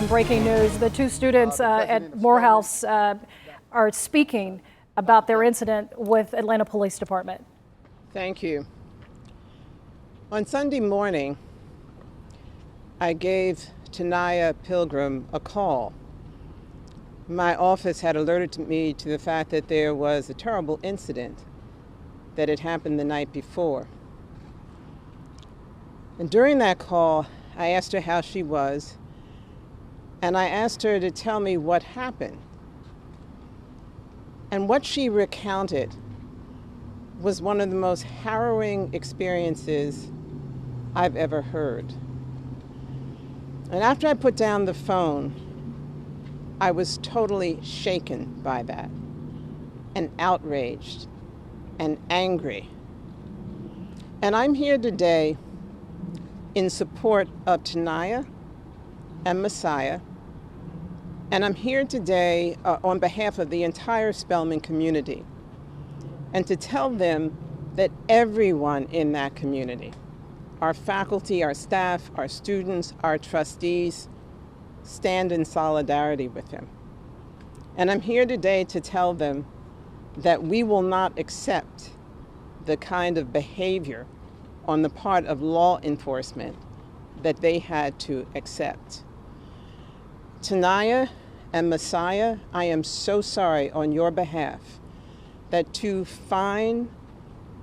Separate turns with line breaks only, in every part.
breaking news. The two students at Morehouse are speaking about their incident with Atlanta Police Department.
Thank you. On Sunday morning, I gave Tanaya Pilgrim a call. My office had alerted me to the fact that there was a terrible incident that had happened the night before. And during that call, I asked her how she was, and I asked her to tell me what happened. And what she recounted was one of the most harrowing experiences I've ever heard. And after I put down the phone, I was totally shaken by that, and outraged, and angry. And I'm here today in support of Tanaya and Messiah, and I'm here today on behalf of the entire Spelman community, and to tell them that everyone in that community, our faculty, our staff, our students, our trustees, stand in solidarity with him. And I'm here today to tell them that we will not accept the kind of behavior on the part of law enforcement that they had to accept. Tanaya and Messiah, I am so sorry on your behalf that two fine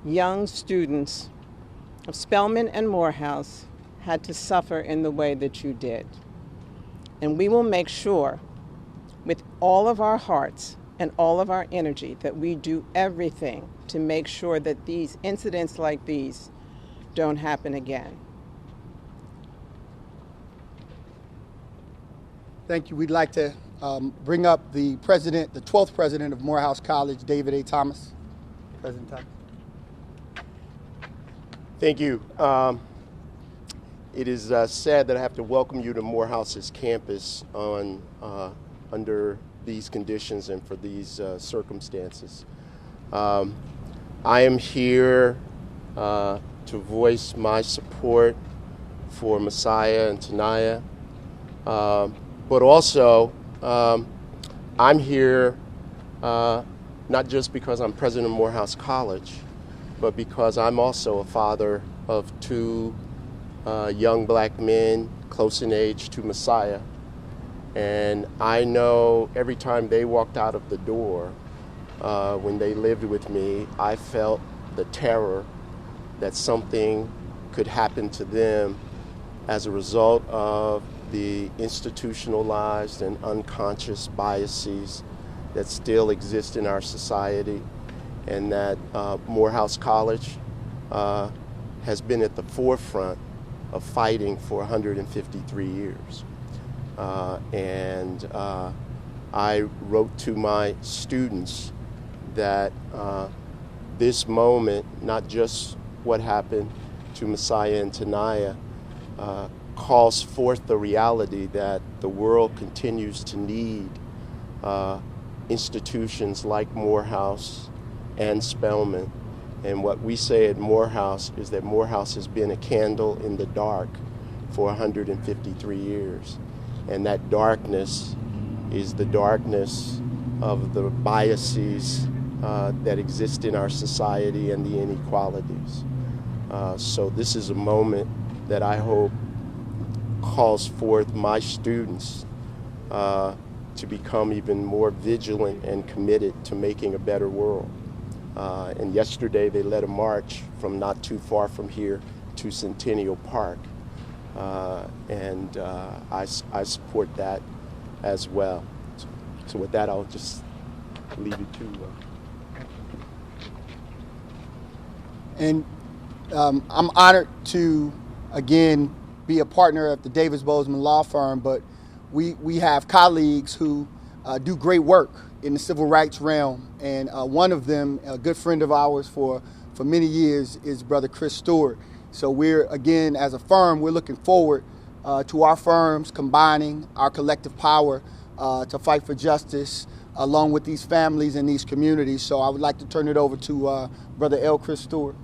young students of Spelman and Morehouse had to suffer in the way that you did. And we will make sure with all of our hearts and all of our energy that we do everything to make sure that these incidents like these don't happen again.
Thank you. We'd like to bring up the president, the 12th president of Morehouse College, David A. Thomas. President Thomas.
Thank you. It is sad that I have to welcome you to Morehouse's campus under these conditions and for these circumstances. I am here to voice my support for Messiah and Tanaya, but also I'm here not just because I'm president of Morehouse College, but because I'm also a father of two young black men close in age to Messiah. And I know every time they walked out of the door, when they lived with me, I felt the terror that something could happen to them as a result of the institutionalized and unconscious biases that still exist in our society, and that Morehouse College has been at the forefront of fighting for 153 years. I wrote to my students that this moment, not just what happened to Messiah and Tanaya, calls forth the reality that the world continues to need institutions like Morehouse and Spelman. And what we say at Morehouse is that Morehouse has been a candle in the dark for 153 years. And that darkness is the darkness of the biases that exist in our society and the inequalities. So this is a moment that I hope calls forth my students to become even more vigilant and committed to making a better world. And yesterday they led a march from not too far from here to Centennial Park. I support that as well. So with that, I'll just leave it to
And I'm honored to, again, be a partner of the Davis Bozeman Law Firm, but we have colleagues who do great work in the civil rights realm. And one of them, a good friend of ours for many years, is Brother Chris Stewart. So we're, again, as a firm, we're looking forward to our firms combining our collective power to fight for justice along with these families and these communities. So I would like to turn it over to Brother L. Chris Stewart.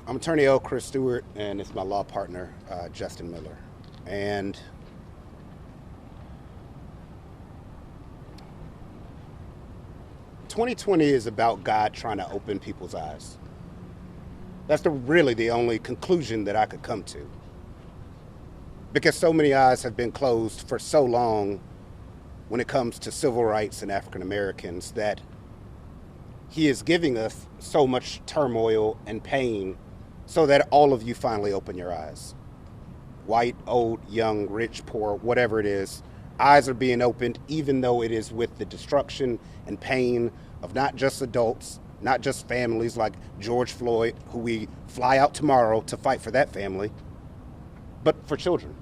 I'm attorney L. Chris Stewart, and it's my law partner, Justin Miller. And "2020 is about God trying to open people's eyes." That's really the only conclusion that I could come to. Because so many eyes have been closed for so long when it comes to civil rights and African Americans, that he is giving us so much turmoil and pain so that all of you finally open your eyes. White, old, young, rich, poor, whatever it is, eyes are being opened, even though it is with the destruction and pain of not just adults, not just families like George Floyd, who we fly out tomorrow to fight for that family, but for children.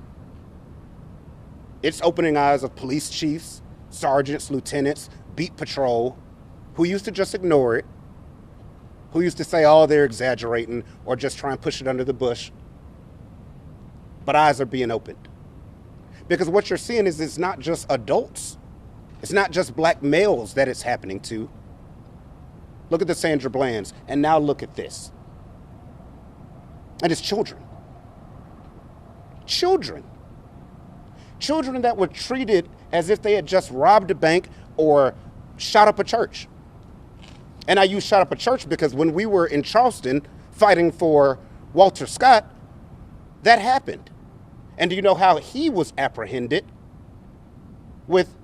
It's opening eyes of police chiefs, sergeants, lieutenants, beat patrol, who used to just ignore it, who used to say, oh, they're exaggerating, or just try and push it under the bush. But eyes are being opened. Because what you're seeing is it's not just adults. It's not just black males that it's happening to. Look at the Sandra Blands, and now look at this. And it's children. Children. Children that were treated as if they had just robbed a bank or shot up a church. And I use shot up a church because when we were in Charleston fighting for Walter Scott, that happened. And do you know how he was apprehended? With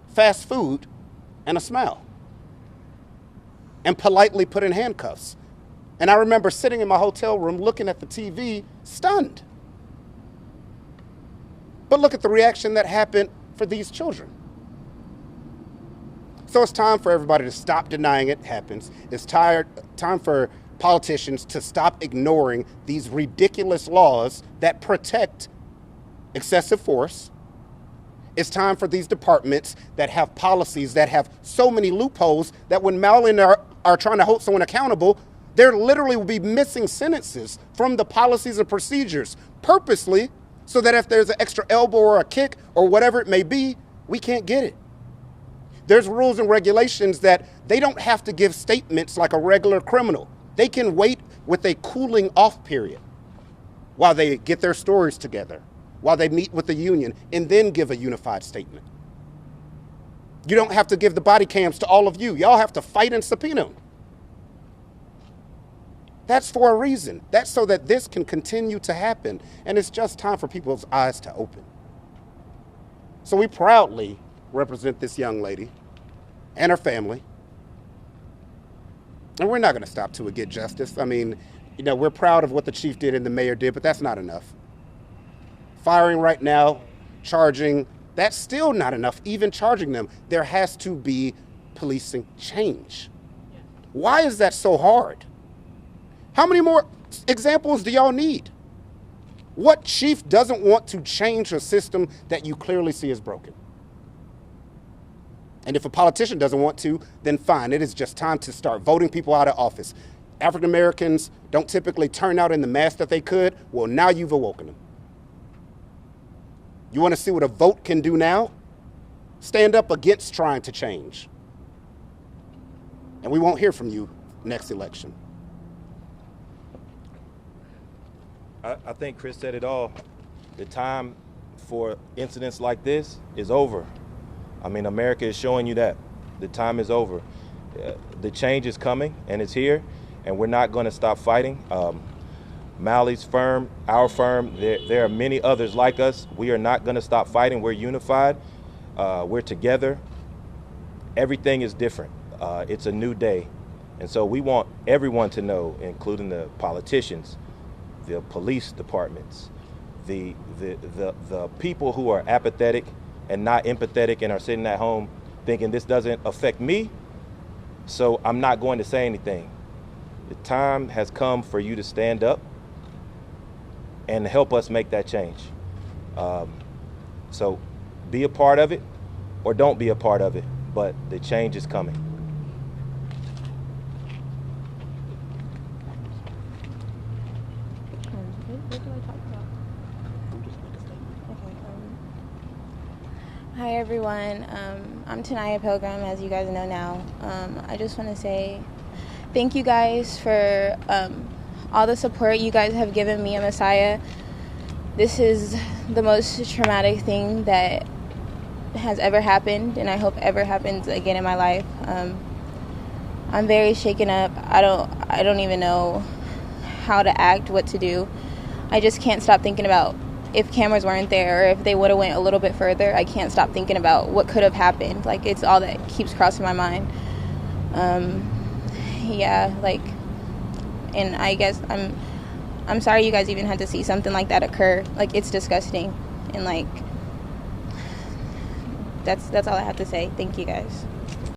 fast food and a smile. And politely put in handcuffs. And I remember sitting in my hotel room looking at the TV, stunned. But look at the reaction that happened for these children. So it's time for everybody to stop denying it happens. It's time for politicians to stop ignoring these ridiculous laws that protect excessive force. It's time for these departments that have policies that have so many loopholes that when Maryland are trying to hold someone accountable, there literally will be missing sentences from the policies and procedures purposely, so that if there's an extra elbow or a kick or whatever it may be, we can't get it. There's rules and regulations that they don't have to give statements like a regular criminal. They can wait with a cooling off period while they get their stories together, while they meet with the union, and then give a unified statement. You don't have to give the body cams to all of you. Y'all have to fight and subpoena them. That's for a reason. That's so that this can continue to happen. And it's just time for people's eyes to open. So we proudly represent this young lady and her family. And we're not going to stop till we get justice. I mean, we're proud of what the chief did and the mayor did, but that's not enough. Firing right now, charging, that's still not enough. Even charging them, there has to be policing change. Why is that so hard? How many more examples do y'all need? What chief doesn't want to change a system that you clearly see is broken? And if a politician doesn't want to, then fine. It is just time to start voting people out of office. African Americans don't typically turn out in the mass that they could. Well, now you've awoken them. You want to see what a vote can do now? Stand up against trying to change. And we won't hear from you next election.
I think Chris said it all. The time for incidents like this is over. I mean, America is showing you that. The time is over. The change is coming, and it's here, and we're not going to stop fighting. Malley's firm, our firm, there are many others like us. We are not going to stop fighting. We're unified. We're together. Everything is different. It's a new day. And so we want everyone to know, including the politicians, the police departments, the people who are apathetic and not empathetic and are sitting at home thinking this doesn't affect me, so I'm not going to say anything. The time has come for you to stand up and help us make that change. So be a part of it or don't be a part of it, but the change is coming.
What do I talk about? Hi everyone, I'm Tanaya Pilgrim, as you guys know now. I just want to say thank you guys for all the support you guys have given me, a Messiah. This is the most traumatic thing that has ever happened, and I hope ever happens again in my life. I'm very shaken up. I don't even know how to act, what to do. I just can't stop thinking about if cameras weren't there, or if they would have went a little bit further. I can't stop thinking about what could have happened. Like, it's all that keeps crossing my mind. And I guess I'm sorry you guys even had to see something like that occur. Like, it's disgusting, and like that's all I have to say. Thank you guys.